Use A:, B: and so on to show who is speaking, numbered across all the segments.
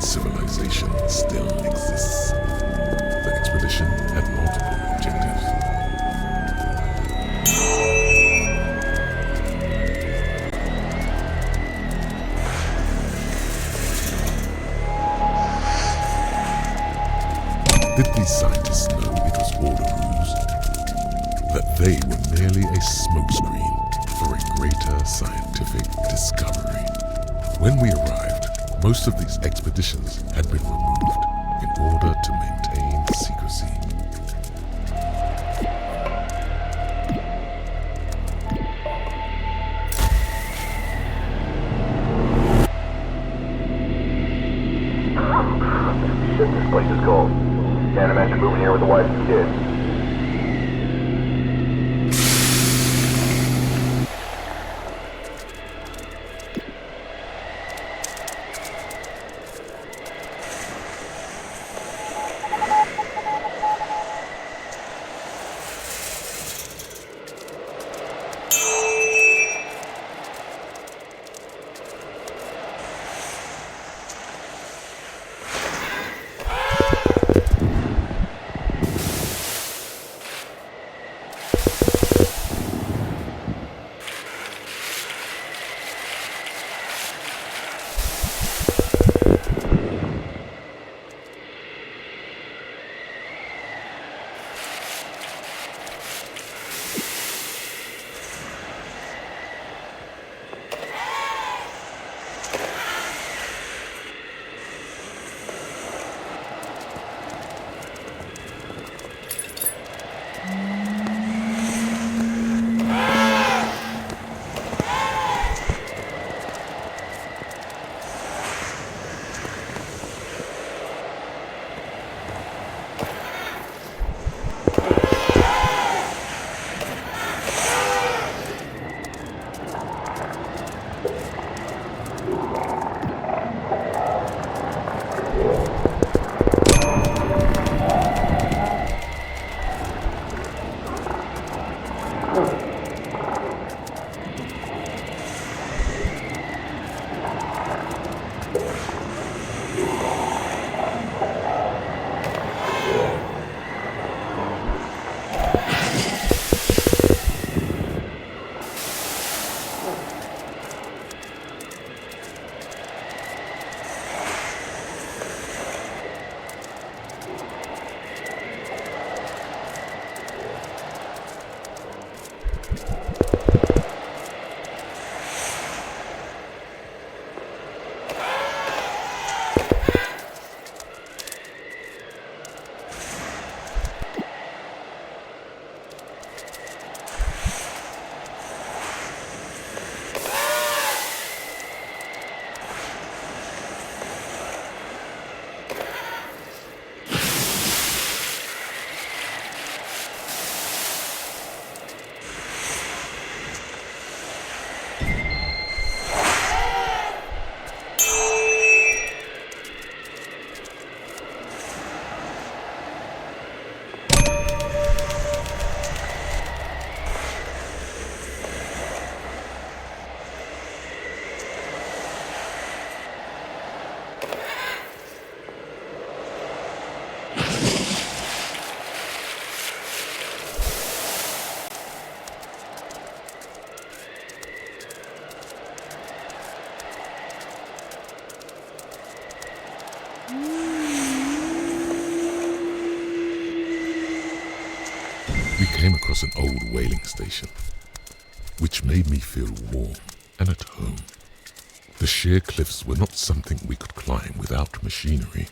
A: that civilization still exists. The expedition had multiple objectives. Did these scientists know it was all a ruse? That they were merely a smokescreen for a greater scientific discovery? When we arrived, most of these expeditions had been removed in order to maintain secrecy.
B: Shit, this place is cold. Can't imagine moving here with a wife and kids.
A: We came across an old whaling station, which made me feel warm and at home. The sheer cliffs were not something we could climb without machinery.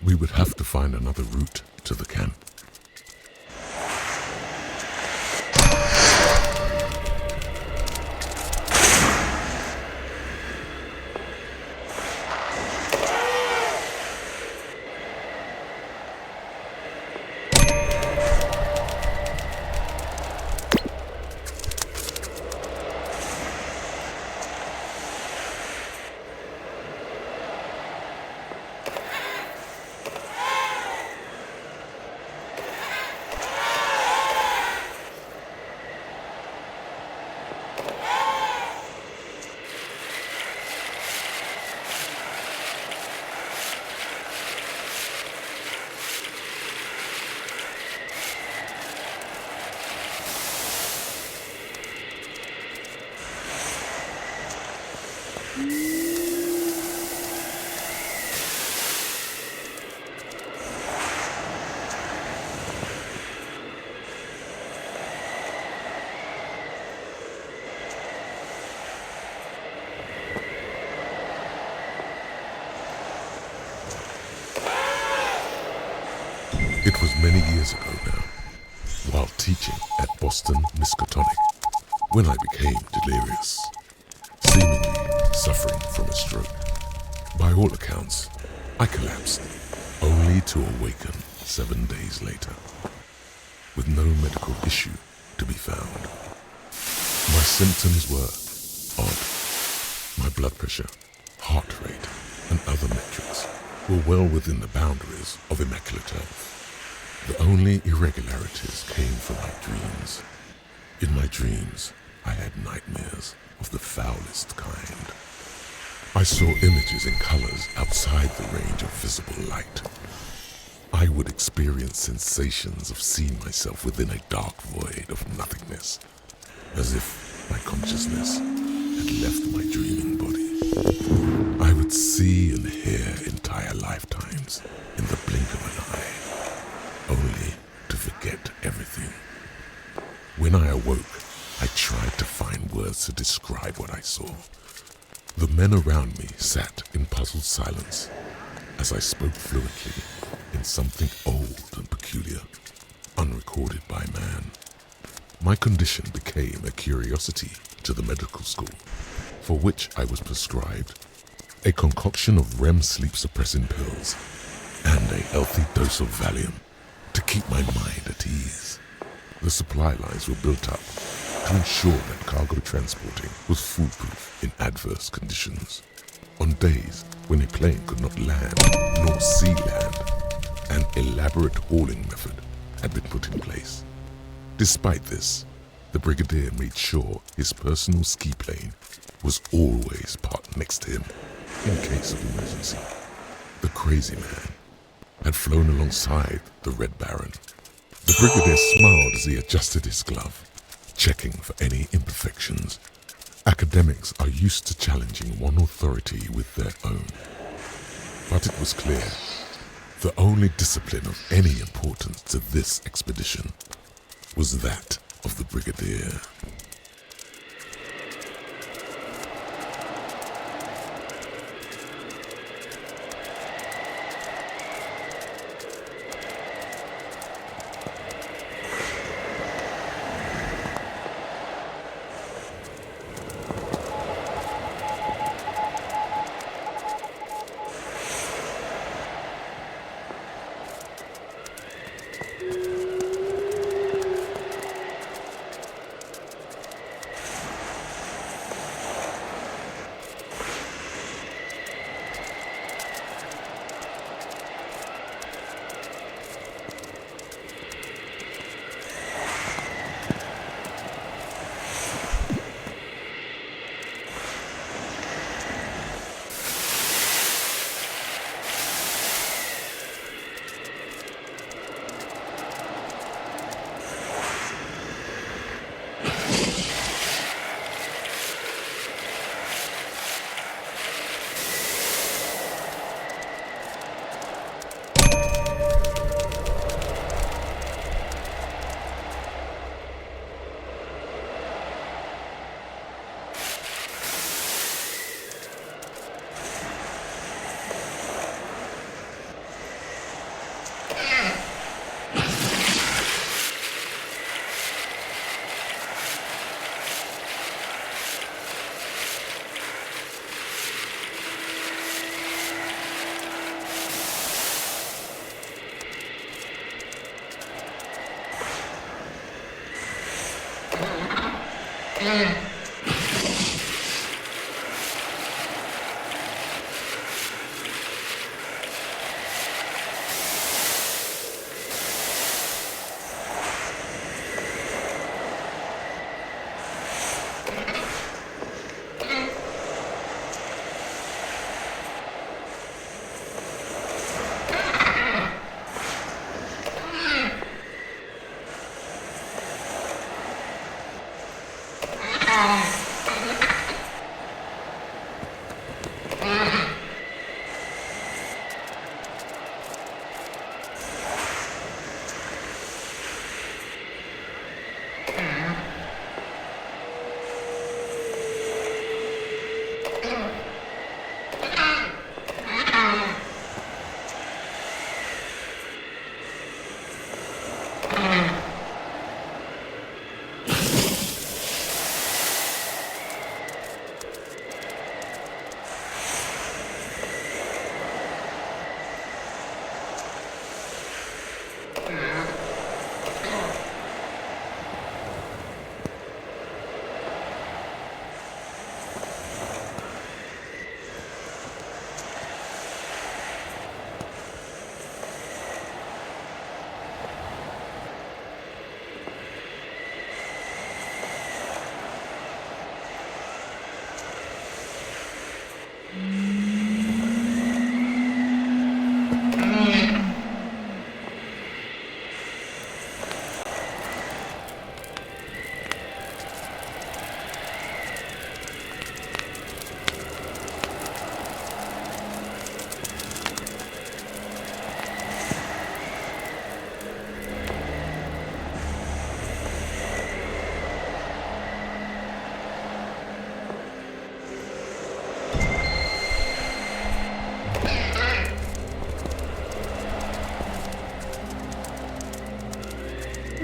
A: We would have to find another route to the camp. It was many years ago now, while teaching at Boston Miskatonic, when I became delirious, seemingly suffering from a stroke. By all accounts, I collapsed, only to awaken 7 days later, with no medical issue to be found. My symptoms were odd. My blood pressure, heart rate, and other metrics were well within the boundaries of immaculate health. The only irregularities came from my dreams. In my dreams, I had nightmares of the foulest kind. I saw images in colors outside the range of visible light. I would experience sensations of seeing myself within a dark void of nothingness, as if my consciousness had left my dreaming body. I would see and hear entire lifetimes in the blink of an eye, only to forget everything. When I awoke, I tried to find words to describe what I saw. The men around me sat in puzzled silence as I spoke fluently in something old and peculiar, unrecorded by man. My condition became a curiosity to the medical school, for which I was prescribed a concoction of REM sleep-suppressing pills and a healthy dose of Valium to keep my mind at ease. The supply lines were built up to ensure that cargo transporting was foolproof in adverse conditions. On days when a plane could not land nor sea land, an elaborate hauling method had been put in place. Despite this, the Brigadier made sure his personal ski plane was always parked next to him in case of emergency. The crazy man had flown alongside the Red Baron. The Brigadier smiled as he adjusted his glove, checking for any imperfections. Academics are used to challenging one authority with their own. But it was clear, the only discipline of any importance to this expedition was that of the Brigadier.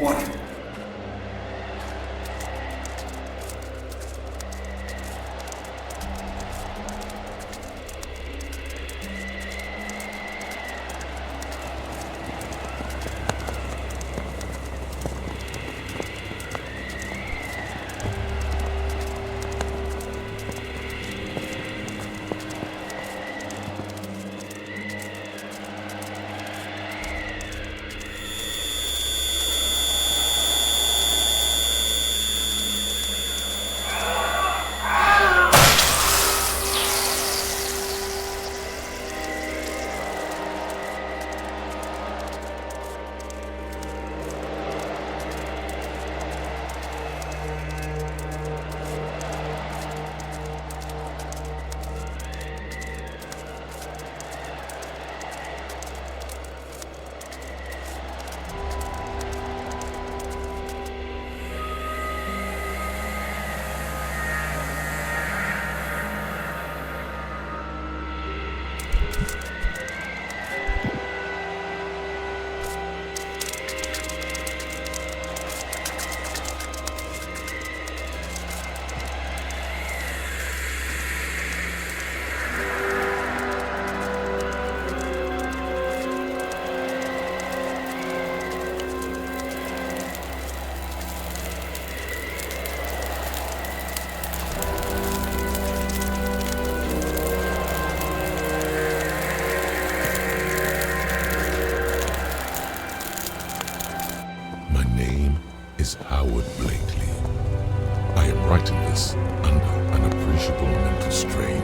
B: Warning.
A: writing this under an appreciable mental strain,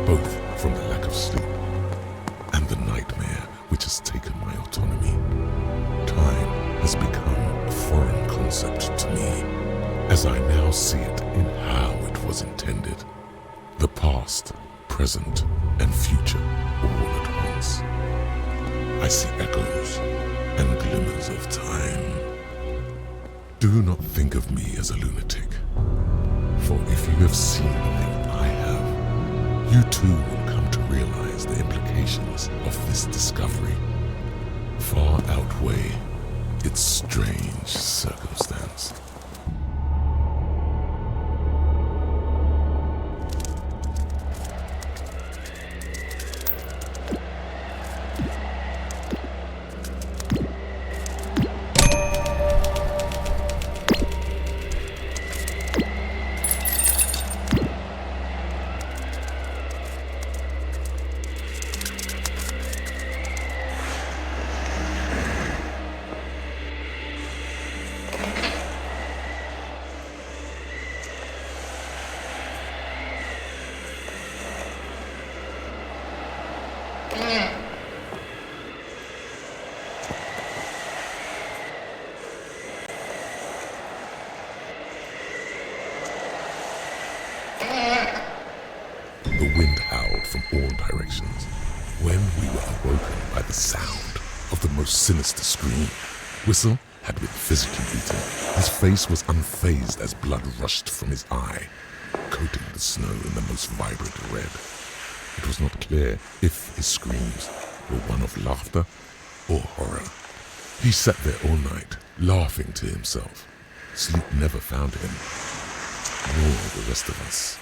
A: both from the lack of sleep and the nightmare which has taken my autonomy. Time has become a foreign concept to me, as I now see it in how it was intended. The past, present, and future all at once. I see echoes and glimmers of time. Do not think of me as a lunatic, for if you have seen the thing I have, you too will come to realize the implications of this discovery far outweigh its strange circumstance. The wind howled from all directions. When we were awoken by the sound of the most sinister scream, Whistle had been physically beaten. His face was unfazed as blood rushed from his eye, coating the snow in the most vibrant red. It was not clear if his screams were one of laughter or horror. He sat there all night, laughing to himself. Sleep never found him, nor the rest of us.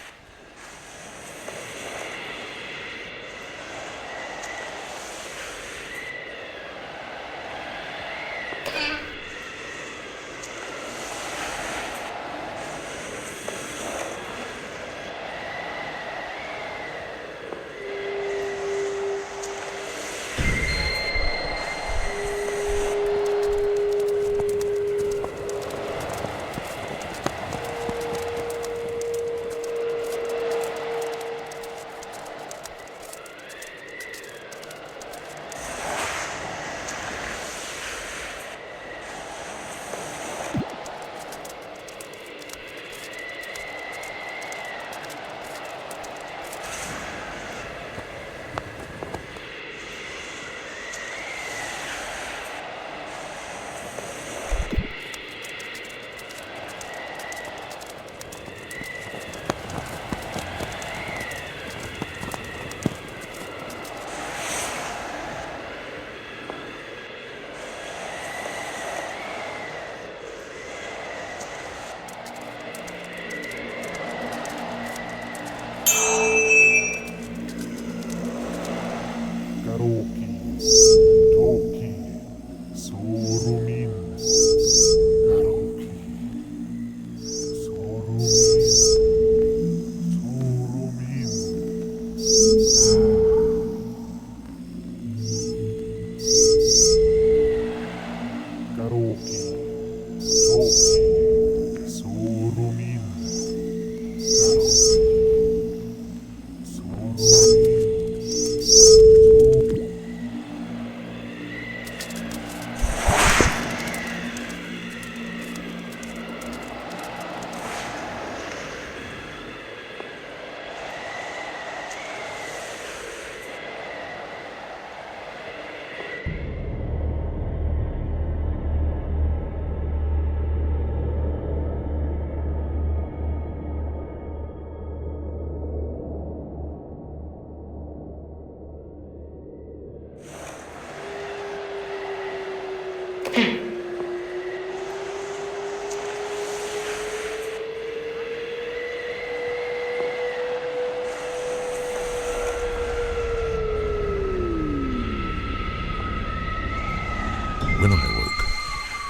A: When I awoke,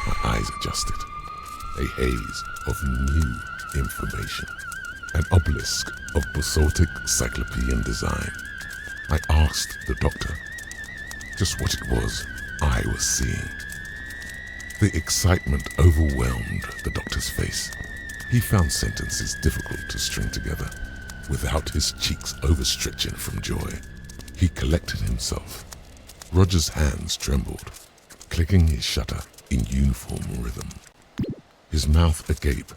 A: my eyes adjusted. A haze of new information. An obelisk of basaltic cyclopean design. I asked the doctor just what it was I was seeing. The excitement overwhelmed the doctor's face. He found sentences difficult to string together without his cheeks overstretching from joy. He collected himself. Roger's hands trembled, clicking his shutter in uniform rhythm. His mouth agape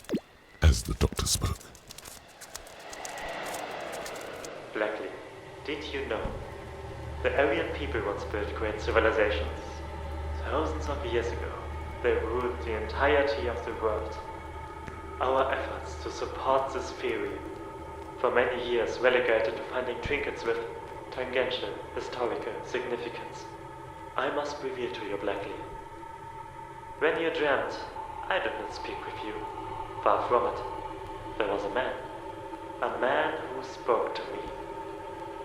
A: as the doctor spoke.
C: Blackley, did you know? The Aryan people once built great civilizations. Thousands of years ago, they ruled the entirety of the world. Our efforts to support this theory, for many years relegated to finding trinkets with tangential historical significance. I must reveal to you, Blackley. When you dreamt, I did not speak with you. Far from it. There was a man who spoke to me.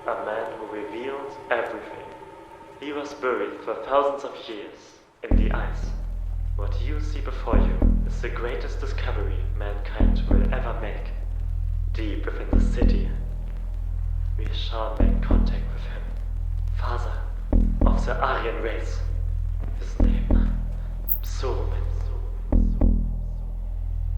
C: A man who revealed everything. He was buried for thousands of years in the ice. What you see before you is the greatest discovery mankind will ever make. Deep within the city, we shall make contact with him. Father of the Aryan race. His name, Psoromin.